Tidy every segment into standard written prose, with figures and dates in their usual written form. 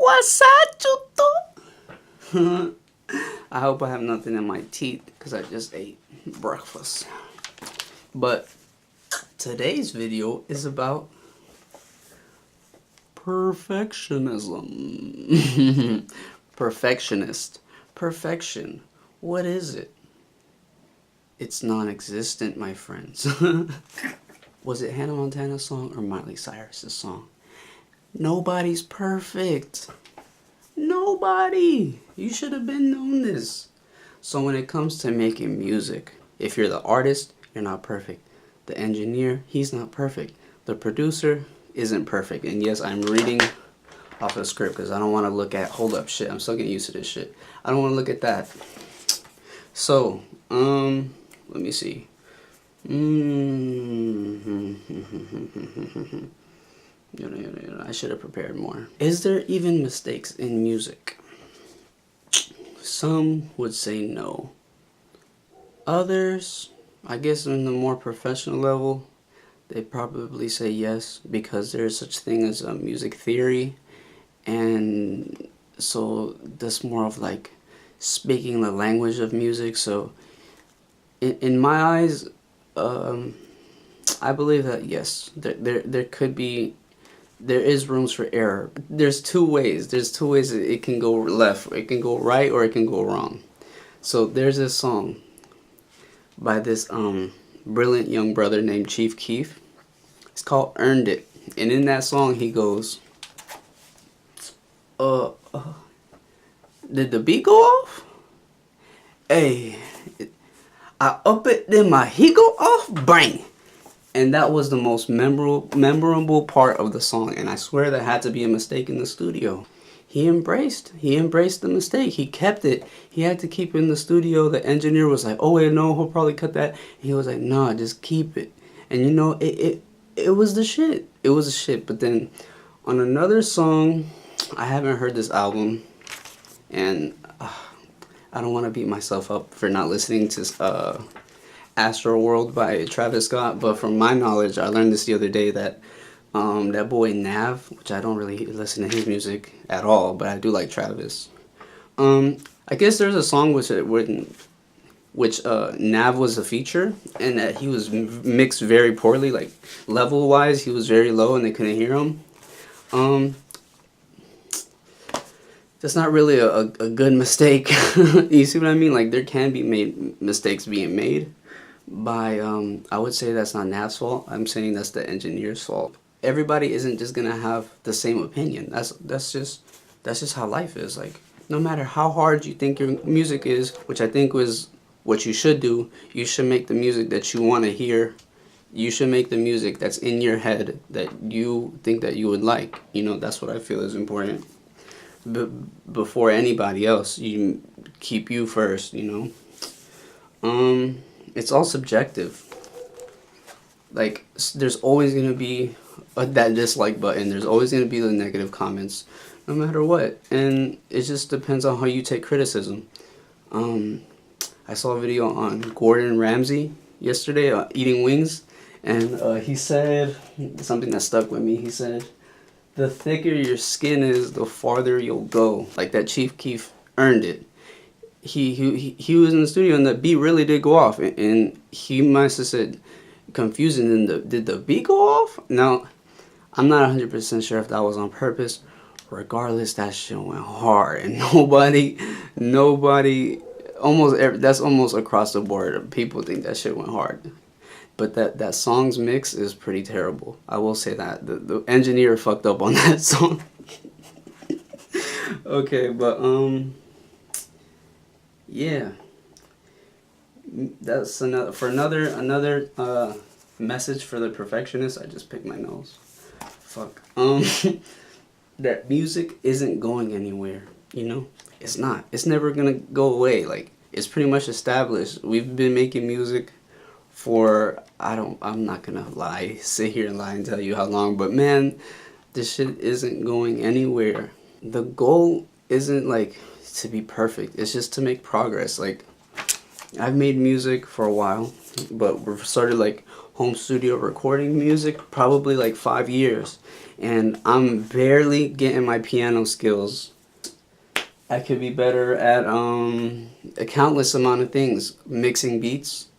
What's up, chuto? I hope I have nothing in my teeth because I just ate breakfast. But today's video is about perfectionism. Perfectionist. Perfection. What is it? It's non-existent, my friends. Was it Hannah Montana's song or Miley Cyrus's song? Nobody's perfect. Nobody. You should have been known this. So when it comes to making music, if you're the artist, you're not perfect. The engineer, he's not perfect. The producer isn't perfect. And yes, I'm reading off a script because I don't want to look at, hold up, shit, I'm still getting used to this shit. I don't want to look at that. So, let me see. I should have prepared more. Is there even mistakes in music? Some would say no. Others, I guess in the more professional level, they probably say yes, because there is such thing as a music theory, and so that's more of like speaking the language of music. So in my eyes, I believe that yes, there could be, there is rooms for error. There's two ways that it can go left, it can go right, or it can go wrong. So there's this song by this brilliant young brother named Chief Keef. It's called Earned It. And in that song he goes, did the beat go off? Hey, I up it, then my he go off, bang. And that was the most memorable part of the song, and I swear that had to be a mistake in the studio. He embraced the mistake. He kept it. He had to keep it in the studio. The engineer was like, oh wait, no, he'll probably cut that. And he was like, nah, just keep it. And you know, it was the shit. It was the shit. But then on another song, I haven't heard this album, and I don't want to beat myself up for not listening to Astro World by Travis Scott, but from my knowledge, I learned this the other day that that boy Nav, which I don't really listen to his music at all, but I do like Travis. I guess there's a song which Nav was a feature, and that he was mixed very poorly, like level wise, he was very low and they couldn't hear him. That's not really a good mistake. You see what I mean? Like, there can be mistakes being made by I would say that's not Nav's fault. I'm saying that's the engineer's fault. Everybody isn't just gonna have the same opinion. That's just how life is. Like, no matter how hard you think your music is, which I think was what you should do, you should make the music that you want to hear. You should make the music that's in your head that you think that you would like. You know, that's what I feel is important. Before anybody else, you keep you first, you know. It's all subjective. Like, there's always gonna be that dislike button. There's always gonna be the negative comments, no matter what. And it just depends on how you take criticism. I saw a video on Gordon Ramsay yesterday eating wings, and he said something that stuck with me. He said, the thicker your skin is, the farther you'll go. Like, that Chief Keef earned it. He was in the studio and the beat really did go off, and he must have said confusing, and did the beat go off? Now, I'm not 100% sure if that was on purpose. Regardless, that shit went hard, and nobody that's almost across the board. People think that shit went hard. But that song's mix is pretty terrible. I will say that. The engineer fucked up on that song. Okay, but yeah. That's another message for the perfectionist. I just picked my nose. Fuck. That music isn't going anywhere, you know? It's not. It's never gonna go away. Like, it's pretty much established. We've been making music for, I'm not gonna sit here and lie and tell you how long, but man, this shit isn't going anywhere. The goal isn't like to be perfect, it's just to make progress. Like, I've made music for a while, but we've started like home studio recording music probably like 5 years, and I'm barely getting my piano skills. I could be better at a countless amount of things. Mixing beats.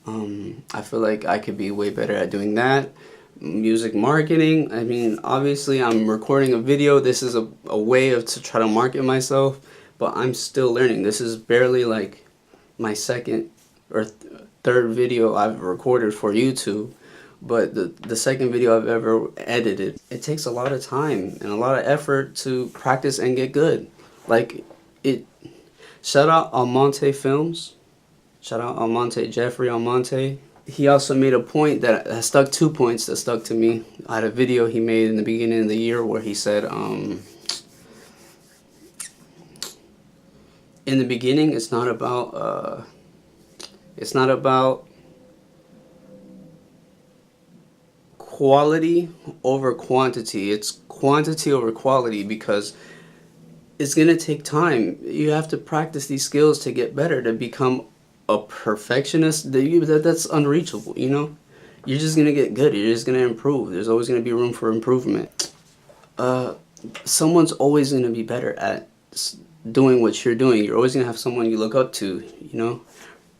I feel like I could be way better at doing that. Music marketing. I mean, obviously I'm recording a video. This is a way to try to market myself, but I'm still learning. This is barely like my second or third video I've recorded for YouTube, but the second video I've ever edited. It takes a lot of time and a lot of effort to practice and get good. Like it. Shout out Almonte Films. Shout out Almonte, Jeffrey Almonte. He also made a point that stuck, 2 points that stuck to me. I had a video he made in the beginning of the year where he said, in the beginning, it's not about quality over quantity. It's quantity over quality, because it's gonna take time. You have to practice these skills to get better, to become a perfectionist. That's unreachable, you know? You're just gonna get good. You're just gonna improve. There's always gonna be room for improvement. Someone's always gonna be better at doing what you're doing. You're always gonna have someone you look up to, you know?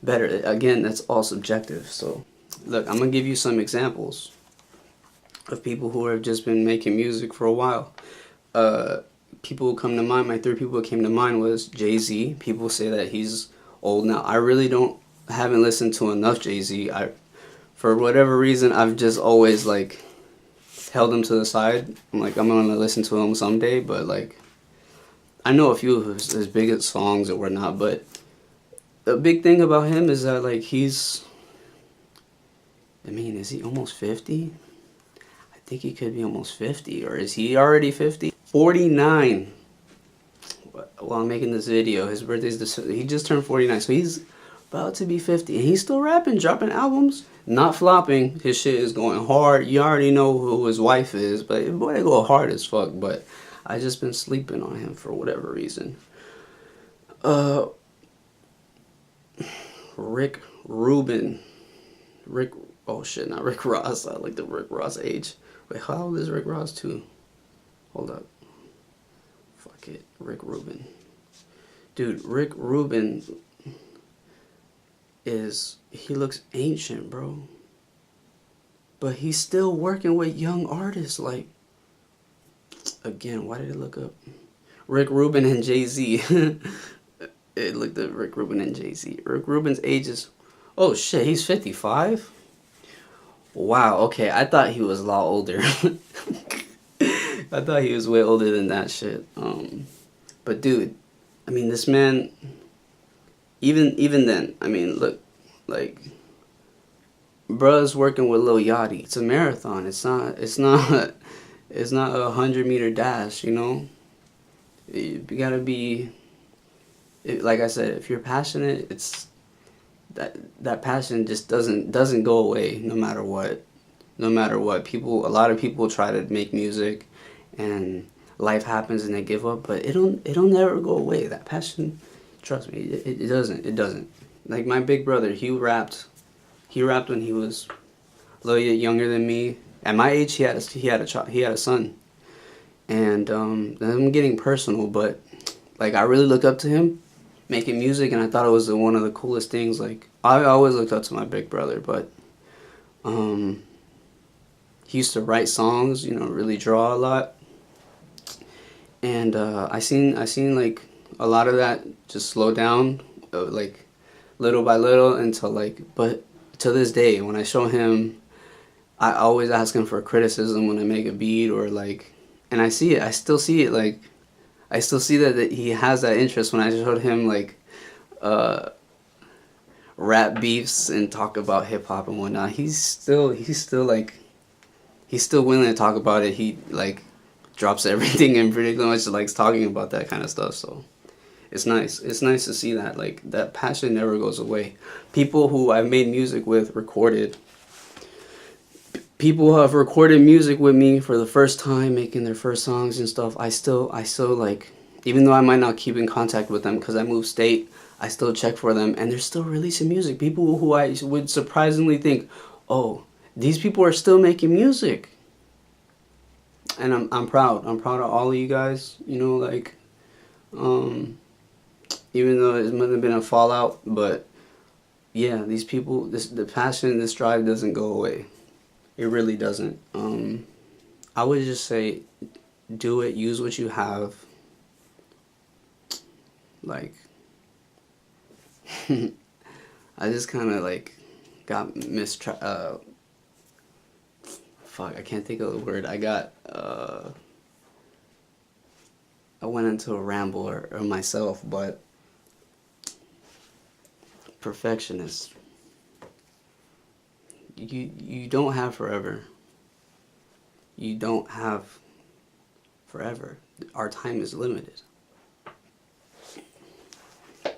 Better. Again, that's all subjective. So, look, I'm gonna give you some examples of people who have just been making music for a while. People who come to mind, my 3 people who came to mind was Jay-Z. People say that he's old now. I really haven't listened to enough Jay-Z. For whatever reason, I've just always like held him to the side. I'm like, I'm gonna listen to him someday, but like, I know a few of his biggest songs or whatnot, but the big thing about him is that like is he almost 50? I think he could be almost 50, or is he already 50? 49. While I'm making this video, his birthday's he just turned 49, so he's about to be 50, and he's still rapping, dropping albums, not flopping. His shit is going hard. You already know who his wife is, but boy, they go hard as fuck. But I just been sleeping on him for whatever reason. Rick Rubin. Oh shit, not Rick Ross. I like the Rick Ross age. Wait, how old is Rick Ross too? Hold up. Fuck it. Rick Rubin. Dude, Rick Rubin he looks ancient, bro. But he's still working with young artists. Like, again, why did it look up? Rick Rubin and Jay-Z. It looked at Rick Rubin and Jay-Z. Rick Rubin's age is... Oh shit, he's 55? Wow, okay, I thought he was a lot older. I thought he was way older than that shit. But dude, I mean, this man, even then, I mean, look, like, bruh's working with Lil Yachty. It's a marathon. It's not a 100-meter dash, you know? You gotta be, like I said, if you're passionate, it's, that passion just doesn't go away no matter what. No matter what. A lot of people try to make music and life happens and they give up, but it'll never go away. That passion, trust me, it doesn't. Like my big brother, he rapped when he was a little bit younger than me. At my age, he had a son. And I'm getting personal, but like I really look up to him making music, and I thought it was one of the coolest things. Like I always looked up to my big brother, but he used to write songs, you know, really draw a lot. And I seen like a lot of that just slow down, like little by little, until like, but to this day, when I show him, I always ask him for criticism when I make a beat or like, and I still see it, like, I still see that he has that interest when I showed him like rap beefs and talk about hip hop and whatnot. He's still willing to talk about it. He like drops everything and pretty much likes talking about that kind of stuff. So it's nice. It's nice to see that, like, that passion never goes away. People who I've made music with people who have recorded music with me for the first time, making their first songs and stuff. I still like, even though I might not keep in contact with them because I moved state, I still check for them, and they're still releasing music. People who I would surprisingly think, oh, these people are still making music. And I'm proud. I'm proud of all of you guys. You know, like, even though it might have been a fallout, but yeah, these people, the passion, this drive doesn't go away. It really doesn't. I would just say, do it. Use what you have. Like, I just kind of like got fuck, I can't think of the word. I went into a ramble or myself, but perfectionist. You don't have forever. You don't have forever. Our time is limited.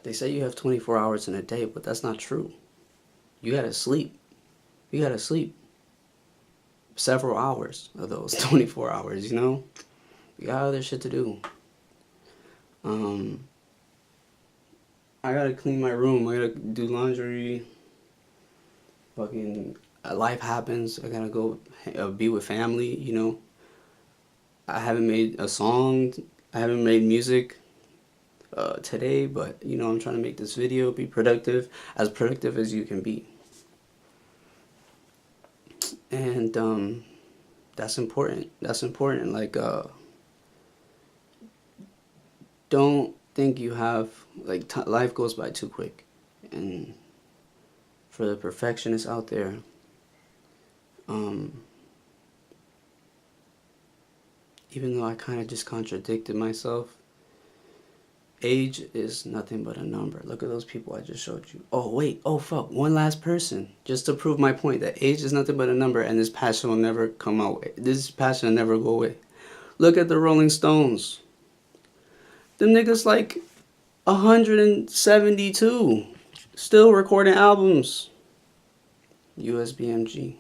They say you have 24 hours in a day, but that's not true. You gotta sleep. You gotta sleep several hours of those 24 hours, you know? You got other shit to do. I gotta clean my room. I gotta do laundry. Fucking life happens. I gotta go be with family, you know? I haven't made a song. I haven't made music today, but, you know, I'm trying to make this video, be productive as you can be. And that's important. That's important. Like, don't think you have, like, life goes by too quick. And for the perfectionists out there, even though I kind of just contradicted myself, age is nothing but a number. Look at those people I just showed you. Oh, wait. Oh, fuck. One last person. Just to prove my point that age is nothing but a number and this passion will never come out. This passion will never go away. Look at the Rolling Stones. Them niggas like 172. Still recording albums. USBMG.